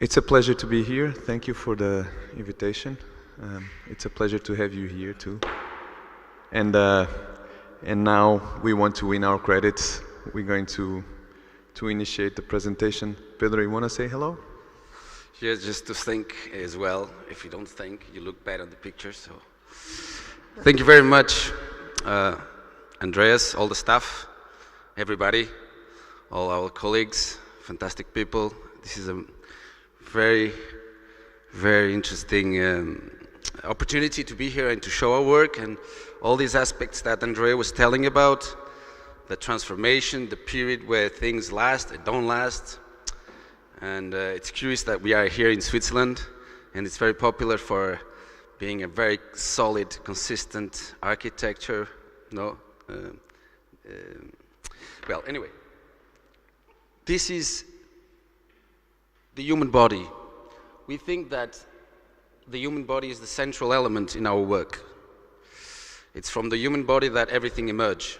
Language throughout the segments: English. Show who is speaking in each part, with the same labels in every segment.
Speaker 1: It's a pleasure to be here. Thank you for the invitation. It's a pleasure to have you here too. And now we want to win our credits. We're going to initiate the presentation. Pedro, you want to say hello?
Speaker 2: Yeah, just to think as well. If you don't think, you look bad on the picture. So, thank you very much, Andreas, all the staff, everybody, all our colleagues, fantastic people. This is a very, very interesting opportunity to be here and to show our work and all these aspects that Andrea was telling about, the transformation, the period where things last and don't last. And it's curious that we are here in Switzerland, and it's very popular for being a very solid, consistent architecture. No? Well, anyway, this is the human body. We think that the human body is the central element in our work. It's from the human body that everything emerges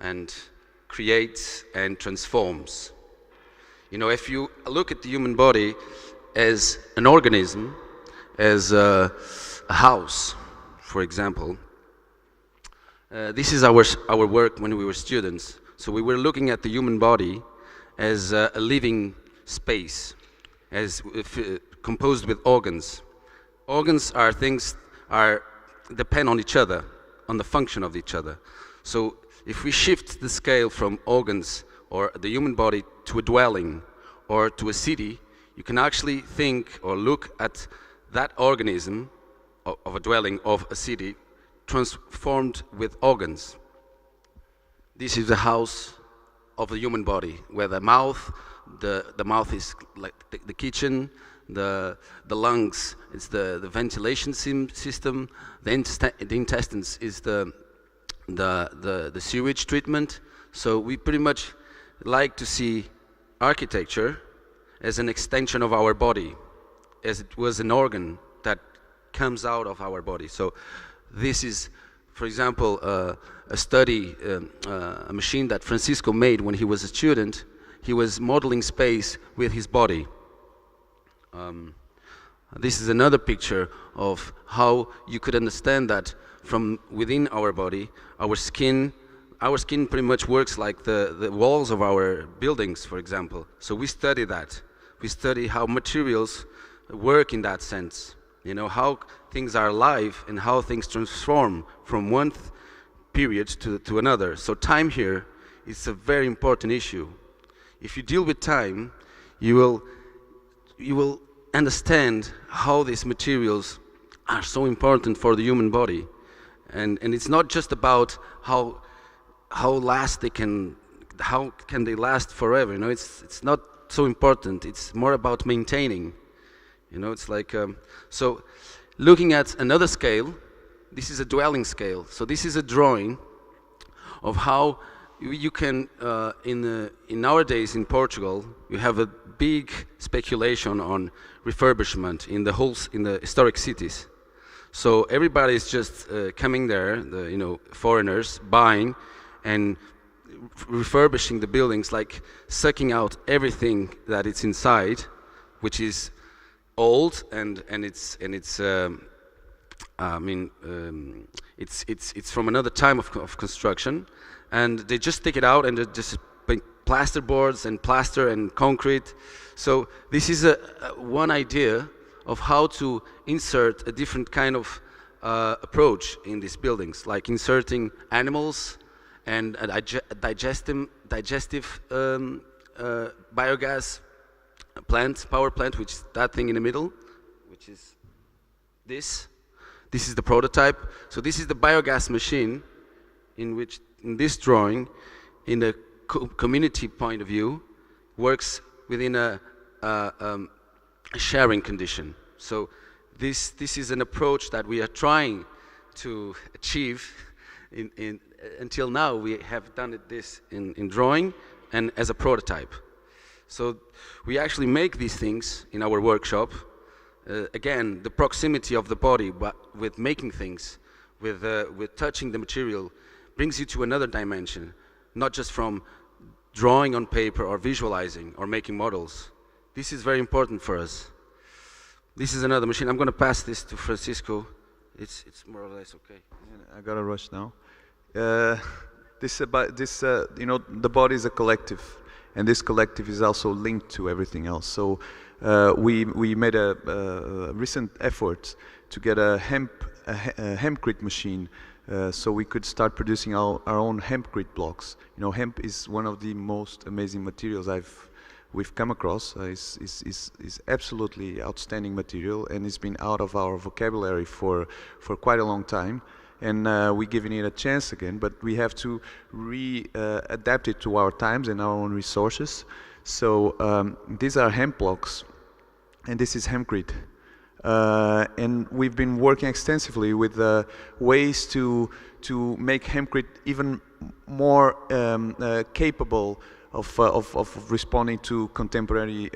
Speaker 2: and creates and transforms. You know, if you look at the human body as an organism, as a house, for example, this is our work when we were students. So we were looking at the human body as a living space, as composed with organs. Organs are things depend on each other, on the function of each other. So if we shift the scale from organs or the human body to a dwelling or to a city, you can actually think or look at that organism of a dwelling of a city transformed with organs. This is the house of the human body, where the mouth is like the kitchen, the lungs is the ventilation system, the intestines is the sewage treatment. So we pretty much like to see architecture as an extension of our body, as it was an organ that comes out of our body. So this is, for example, a study, a machine that Francisco made when he was a student. He was modeling space with his body. This is another picture of how you could understand that from within our body, our skin pretty much works like the walls of our buildings, for example. So we study that. We study how materials work in that sense. You know, how things are alive and how things transform from one period to another. So time here is a very important issue. If you deal with time, you will understand how these materials are so important for the human body. And it's not just about how can they last forever. You know, it's not so important. It's more about maintaining. You know, it's like so. Looking at another scale, this is a dwelling scale. So this is a drawing of how you can in nowadays in Portugal you have a big speculation on refurbishment in the historic cities. So everybody is just coming there, foreigners buying and refurbishing the buildings, like sucking out everything that it's inside, which is old and it's from another time of construction, and they just take it out and they just paint plasterboards and plaster and concrete. So this is one idea of how to insert a different kind of approach in these buildings, like inserting animals and a digestive biogas power plant, which is that thing in the middle, which is this. This is the prototype. So this is the biogas machine in which, in this drawing, in a community point of view, works within a sharing condition. So this is an approach that we are trying to achieve. Until now, we have done this in drawing and as a prototype. So we actually make these things in our workshop. Again, the proximity of the body, but with making things, with touching the material, brings you to another dimension, not just from drawing on paper or visualizing or making models. This is very important for us. This is another machine. I'm going to pass this to Francisco. It's more or less okay.
Speaker 1: I gotta rush now. You know, the body is a collective, and this collective is also linked to everything else. So we made a recent effort to get a hempcrete machine, so we could start producing our own hempcrete blocks. You know, hemp is one of the most amazing materials we've come across. Is absolutely outstanding material, and it's been out of our vocabulary for quite a long time. And we're giving it a chance again, but we have to adapt it to our times and our own resources. So these are hemp blocks, and this is hempcrete. And we've been working extensively with ways to make hempcrete even more capable of responding to contemporary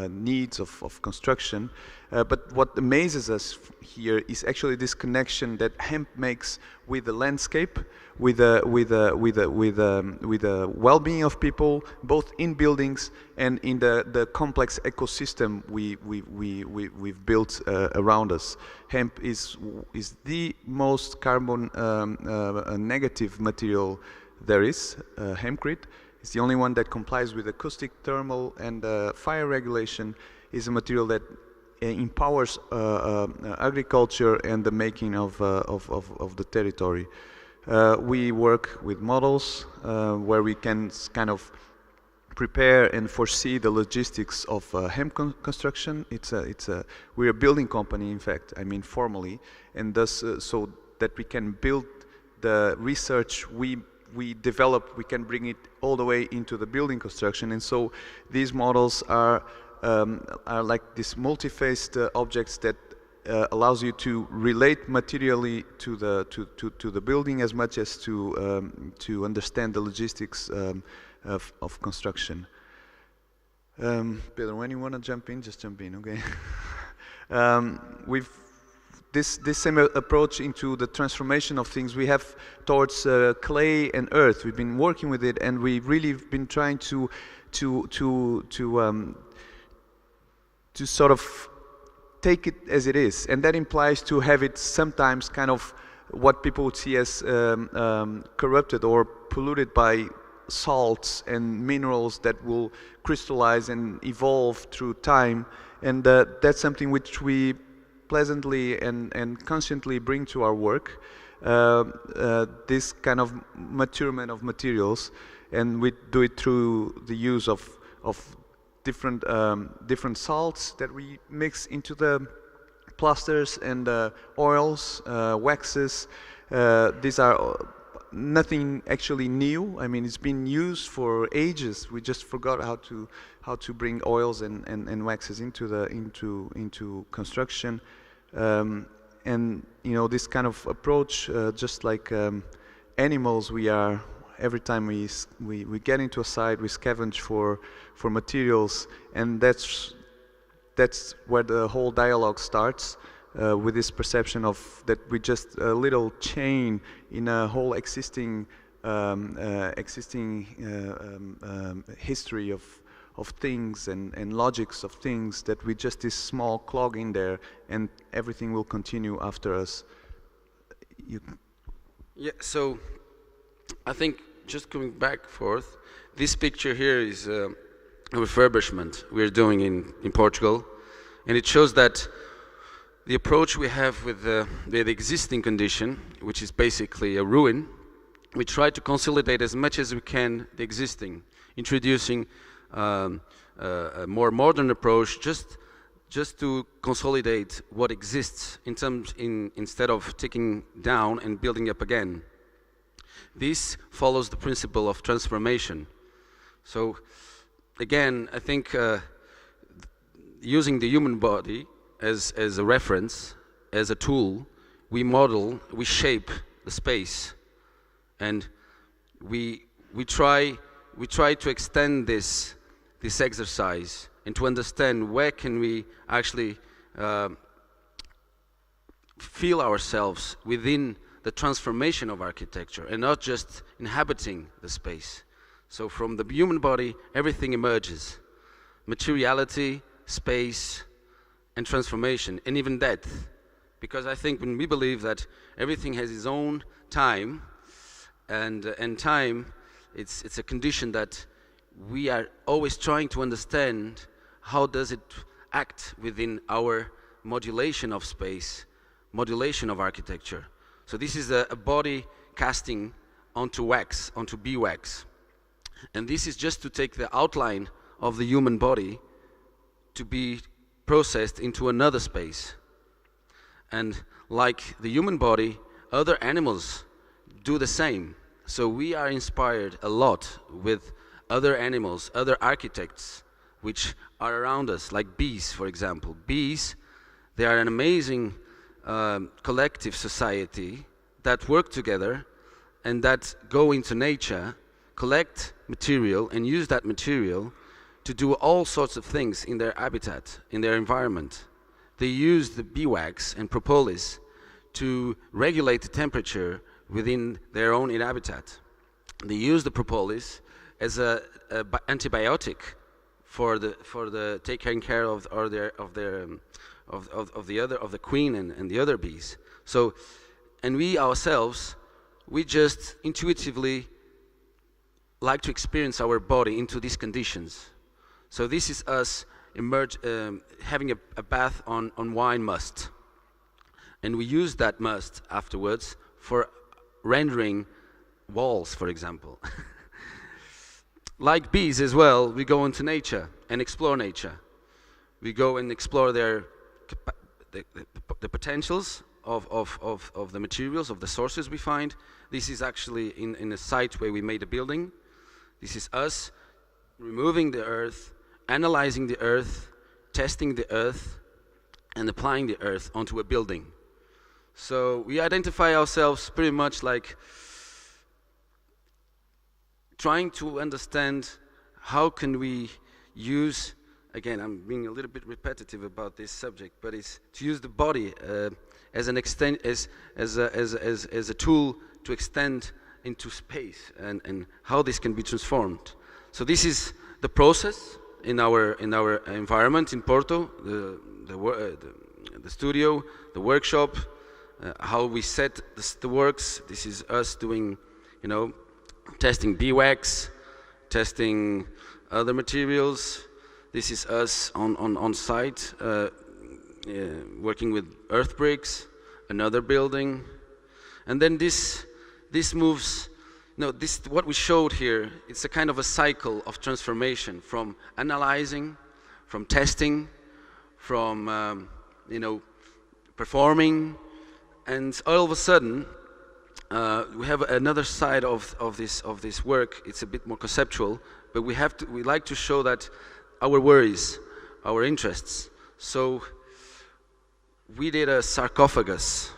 Speaker 1: needs of construction. But what amazes us here is actually this connection that hemp makes with the landscape, with the well-being of people, both in buildings and in the complex ecosystem we've built around us. Hemp is the most carbon negative material there is. Hempcrete is the only one that complies with acoustic, thermal, and fire regulation. Is a material that empowers agriculture and the making of the territory. We work with models where we can kind of prepare and foresee the logistics of hemp construction. We're a building company, in fact, I mean formally, and thus so that we can build the research we develop, we can bring it all the way into the building construction. And so these models are like these multi-faced objects that allows you to relate materially to the building as much as to understand the logistics of construction. Pedro, when you want to jump in, just jump in, okay? We've this same approach into the transformation of things we have towards clay and earth. We've been working with it, and we've really been trying to sort of take it as it is, and that implies to have it sometimes kind of what people would see as corrupted or polluted by salts and minerals that will crystallize and evolve through time, and that's something which we pleasantly and consciently bring to our work, this kind of maturement of materials, and we do it through the use of different salts that we mix into the plasters and oils, waxes. These are nothing actually new. I mean, it's been used for ages. We just forgot how to bring oils and waxes into construction. And you know, this kind of approach, just like animals, every time we get into a site, we scavenge for materials, and that's where the whole dialogue starts, with this perception of that we just a little chain in a whole existing history of things and logics of things, that we just this small clog in there, and everything will continue after us.
Speaker 2: Yeah, so I think just coming back forth, this picture here is a refurbishment we're doing in Portugal, and it shows that the approach we have with the existing condition, which is basically a ruin, we try to consolidate as much as we can the existing, introducing a more modern approach, just to consolidate what exists instead of taking down and building up again. This follows the principle of transformation. So again, I think using the human body as a reference, as a tool, we model, we shape the space, and we try to extend this exercise and to understand where can we actually feel ourselves within the transformation of architecture and not just inhabiting the space. So from the human body, everything emerges. materiality, space, and transformation, and even death. Because I think when we believe that everything has its own time, and time, it's a condition that we are always trying to understand how does it act within our modulation of space, modulation of architecture. So this is a body casting onto wax, onto beeswax. And this is just to take the outline of the human body to be processed into another space. And like the human body, other animals do the same. So we are inspired a lot with other animals, other architects, which are around us, like bees, for example. Bees, they are an amazing collective society that work together and that go into nature, collect material and use that material to do all sorts of things in their habitat, in their environment. They use the beeswax and propolis to regulate the temperature within their own habitat. They use the propolis as a antibiotic for the taking care of the queen and the other bees. So, and we ourselves, we just intuitively like to experience our body into these conditions. So this is us having a bath on wine must. And we use that must afterwards for rendering walls, for example. Like bees as well, we go into nature and explore nature. We go and explore the potentials of the materials, of the sources we find. This is actually in a site where we made a building. This is us removing the earth, analyzing the earth, testing the earth, and applying the earth onto a building. So we identify ourselves pretty much like trying to understand how can we use, again, I'm being a little bit repetitive about this subject, but it's to use the body as a tool to extend into space and how this can be transformed. So this is the process in our environment in Porto, the studio, the workshop, how we set the works. This is us doing, testing beeswax, testing other materials. This is us on site, working with earth bricks, another building. And then this moves, what we showed here, it's a kind of a cycle of transformation from analyzing, from testing, from, performing, and all of a sudden, we have another side of this work. It's a bit more conceptual, but we like to show that our worries, our interests. So we did a sarcophagus,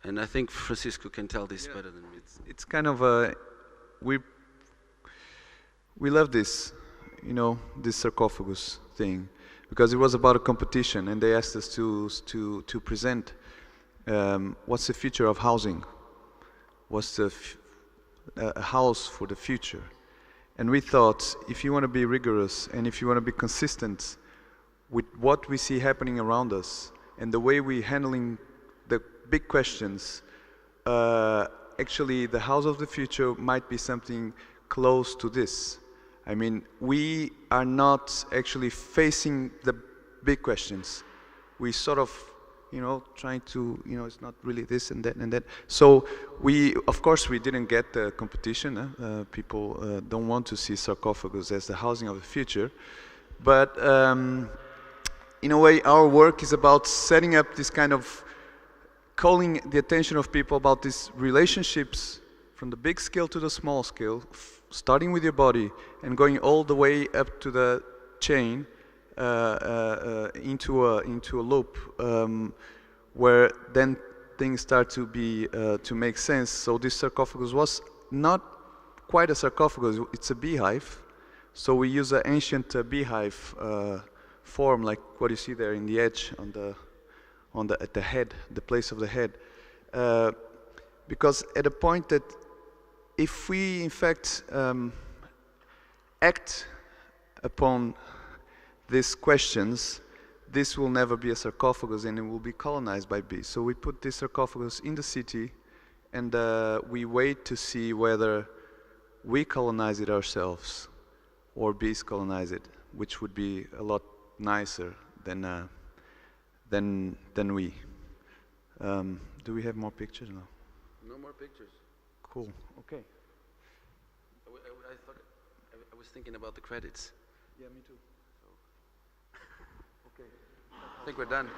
Speaker 2: and I think Francisco can tell this better than me.
Speaker 1: It's kind of a we love this, this sarcophagus thing, because it was about a competition, and they asked us to present what's the future of housing. What's a house for the future? And we thought, if you want to be rigorous and if you want to be consistent with what we see happening around us and the way we're handling the big questions, actually the house of the future might be something close to this. I mean, we are not actually facing the big questions. We sort of trying to, it's not really this and that and that. So of course, we didn't get the competition. People don't want to see sarcophagus as the housing of the future. But in a way, our work is about setting up this kind of, calling the attention of people about these relationships from the big scale to the small scale, starting with your body and going all the way up to the chain, into a loop, where then things start to be to make sense. So this sarcophagus was not quite a sarcophagus; it's a beehive. So we use an ancient beehive form, like what you see there in the edge at the head, the place of the head, because at a point that if we in fact act upon these questions, this will never be a sarcophagus and it will be colonized by bees. So we put this sarcophagus in the city and we wait to see whether we colonize it ourselves or bees colonize it, which would be a lot nicer than we. Do we have more pictures now?
Speaker 2: No more pictures.
Speaker 1: Cool. Okay.
Speaker 2: I was thinking about the credits.
Speaker 1: Yeah, me too.
Speaker 2: I think we're done.